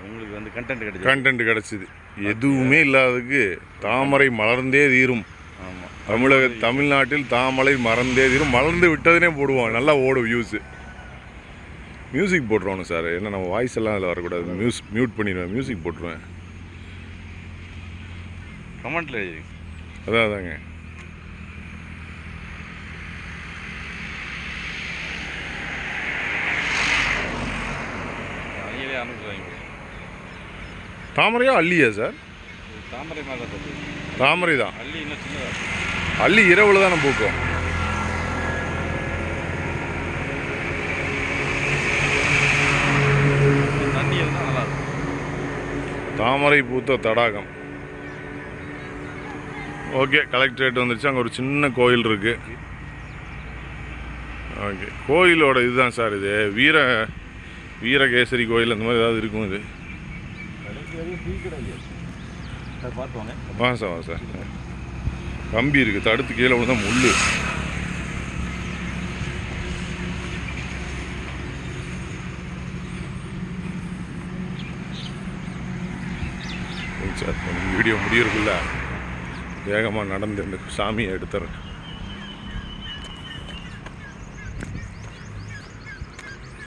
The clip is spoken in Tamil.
உங்களுக்கு வந்து கண்டென்ட் கிடச்சிது. எதுவுமே இல்லாததுக்கு தாமரை மலர்ந்தே தீரும். ஆமாம், தமிழ்நாட்டில் தாமரை மறந்தே தீரும். மலர்ந்து விட்டதுனே போடுவோம், நல்லா ஓடும் வியூஸு. மியூசிக் போட்டுருவானு சார், ஏன்னா நம்ம வாய்ஸ் எல்லாம் அதில் வரக்கூடாது. மியூட் பண்ணிடுவேன், மியூசிக் போட்டுருவேன். கமெண்ட்ல அதாங்க. தாமரையா அல்லியா சார்? தாமரை மாதிரி தான். தாமரை தான். அல்லி இன்னும் சின்னதாக. அல்லி இரவில் தானே பூக்கும். தண்ணி இருந்தால் நல்லா இருக்கும். தாமரை பூத்த தடாகம். ஓகே, கலெக்டரேட் வந்துருச்சு. அங்கே ஒரு சின்ன கோயில் இருக்குது. ஓகே, கோயிலோட இதுதான் சார் இது. வீரகேசரி கோயில் அந்த மாதிரி ஏதாவது இருக்கும் இது. சார் கம்பி இருக்குது, தடுத்து கீழே விழுந்தா முள்ளு. சார் வீடியோ முடியறதுக்குள்ள வேகமாக நடந்து இந்த சாமியை எடுத்துறேன்.